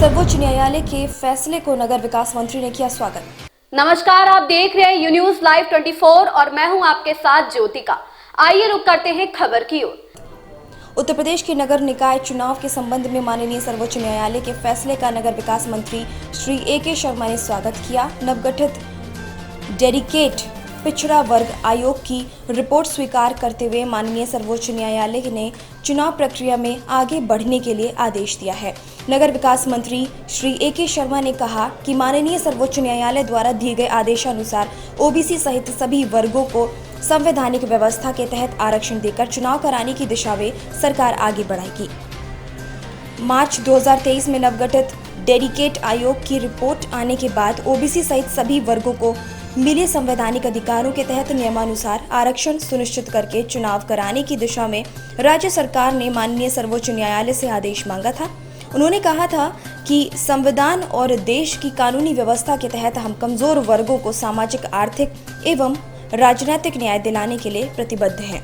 सर्वोच्च न्यायालय के फैसले को नगर विकास मंत्री ने किया स्वागत। नमस्कार, आप देख रहे हैं यू न्यूज लाइव 24 और मैं हूं आपके साथ ज्योतिका। आइए रुक करते हैं खबर की ओर। उत्तर प्रदेश के नगर निकाय चुनाव के संबंध में माननीय सर्वोच्च न्यायालय के फैसले का नगर विकास मंत्री श्री A.K. शर्मा ने स्वागत किया। नवगठित डेडिकेट पिछड़ा वर्ग आयोग की रिपोर्ट स्वीकार करते हुए माननीय सर्वोच्च न्यायालय ने चुनाव प्रक्रिया में आगे बढ़ने के लिए आदेश दिया है। नगर विकास मंत्री श्री A.K. शर्मा ने कहा कि माननीय सर्वोच्च न्यायालय द्वारा दिए गए आदेशानुसार ओबीसी सहित सभी वर्गों को संवैधानिक व्यवस्था के तहत आरक्षण देकर चुनाव कराने की दिशा में सरकार आगे बढ़ाएगी। मार्च 2023 में नवगठित डेडिकेट आयोग की रिपोर्ट आने के बाद ओबीसी सहित सभी वर्गों को मिले संवैधानिक अधिकारों के तहत नियमानुसार आरक्षण सुनिश्चित करके चुनाव कराने की दिशा में राज्य सरकार ने माननीय सर्वोच्च न्यायालय से आदेश मांगा था। उन्होंने कहा था कि संविधान और देश की कानूनी व्यवस्था के तहत हम कमजोर वर्गों को सामाजिक, आर्थिक एवं राजनीतिक न्याय दिलाने के लिए प्रतिबद्ध हैं।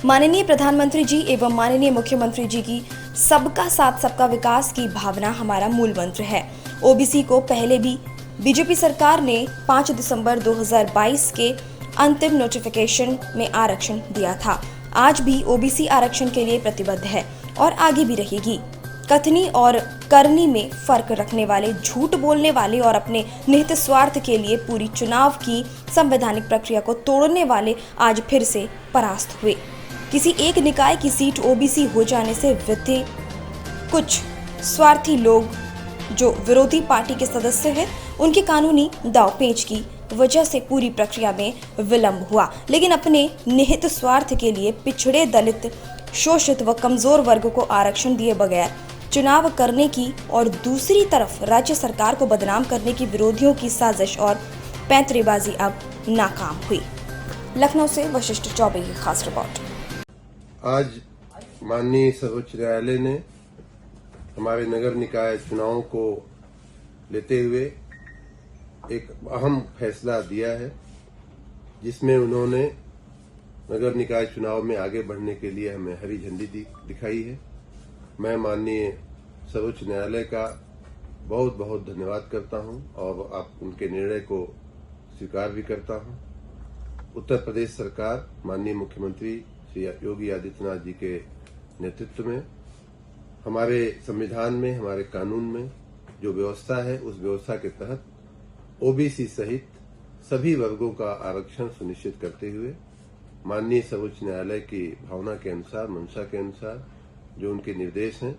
माननीय प्रधानमंत्री जी एवं माननीय मुख्यमंत्री जी की सबका साथ सबका विकास की भावना हमारा मूल मंत्र है। ओबीसी को पहले भी बीजेपी सरकार ने 5 दिसंबर 2022 के अंतिम नोटिफिकेशन में आरक्षण दिया था। आज भी ओबीसी आरक्षण के लिए प्रतिबद्ध है और आगे भी रहेगी। कथनी और करनी में फर्क रखने वाले, झूठ बोलने वाले और अपने निहित स्वार्थ के लिए पूरी चुनाव की संवैधानिक प्रक्रिया को तोड़ने वाले आज फिर से परास्त हुए। किसी एक निकाय की सीट ओबीसी हो जाने से व्यथित कुछ स्वार्थी लोग जो विरोधी पार्टी के सदस्य हैं, उनके कानूनी दांवपेच की वजह से पूरी प्रक्रिया में विलंब हुआ। लेकिन अपने निहित स्वार्थ के लिए पिछड़े, दलित, शोषित व कमजोर वर्ग को आरक्षण दिए बगैर चुनाव करने की और दूसरी तरफ राज्य सरकार को बदनाम करने की विरोधियों की साजिश और पैंतरेबाजी अब नाकाम हुई। लखनऊ से वशिष्ठ चौबे की खास रिपोर्ट। आज माननीय सर्वोच्च न्यायालय ने हमारे नगर निकाय चुनावों को लेते हुए एक अहम फैसला दिया है, जिसमें उन्होंने नगर निकाय चुनाव में आगे बढ़ने के लिए हमें हरी झंडी दिखाई है। मैं माननीय सर्वोच्च न्यायालय का बहुत बहुत धन्यवाद करता हूं और आप उनके निर्णय को स्वीकार भी करता हूं। उत्तर प्रदेश सरकार माननीय मुख्यमंत्री श्री योगी आदित्यनाथ जी के नेतृत्व में हमारे संविधान में, हमारे कानून में जो व्यवस्था है, उस व्यवस्था के तहत ओबीसी सहित सभी वर्गों का आरक्षण सुनिश्चित करते हुए माननीय सर्वोच्च न्यायालय की भावना के अनुसार, मंशा के अनुसार जो उनके निर्देश हैं,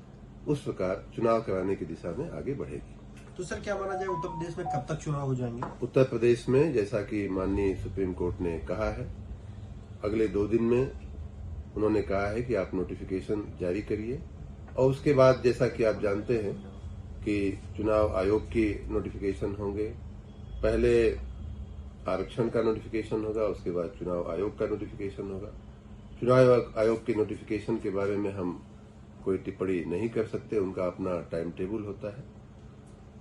उस प्रकार चुनाव कराने की दिशा में आगे बढ़ेगी। तो सर, क्या माना जाए उत्तर प्रदेश में कब तक चुनाव हो जाएंगे? उत्तर प्रदेश में जैसा कि माननीय सुप्रीम कोर्ट ने कहा है, अगले 2 दिन में उन्होंने कहा है कि आप नोटिफिकेशन जारी करिए और उसके बाद जैसा कि आप जानते हैं कि चुनाव आयोग की नोटिफिकेशन होंगे। पहले आरक्षण का नोटिफिकेशन होगा, उसके बाद चुनाव आयोग का नोटिफिकेशन होगा। चुनाव आयोग के नोटिफिकेशन के बारे में हम कोई टिप्पणी नहीं कर सकते, उनका अपना टाइम टेबल होता है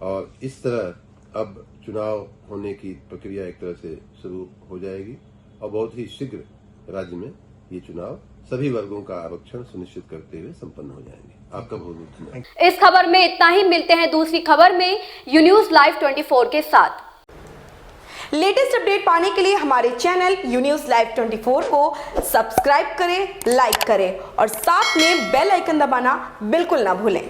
और इस तरह अब चुनाव होने की प्रक्रिया एक तरह से शुरू हो जाएगी और बहुत ही शीघ्र राज्य में ये चुनाव सभी वर्गों का आरक्षण सुनिश्चित करते हुए संपन्न हो जाएंगे। आपका बहुत बहुत धन्यवाद। इस खबर में इतना ही। मिलते हैं दूसरी खबर में यू न्यूज लाइव 24 के साथ। लेटेस्ट अपडेट पाने के लिए हमारे चैनल यू न्यूज लाइव 24 को सब्सक्राइब करें, लाइक करें और साथ में बेल आइकन दबाना बिल्कुल ना भूलें।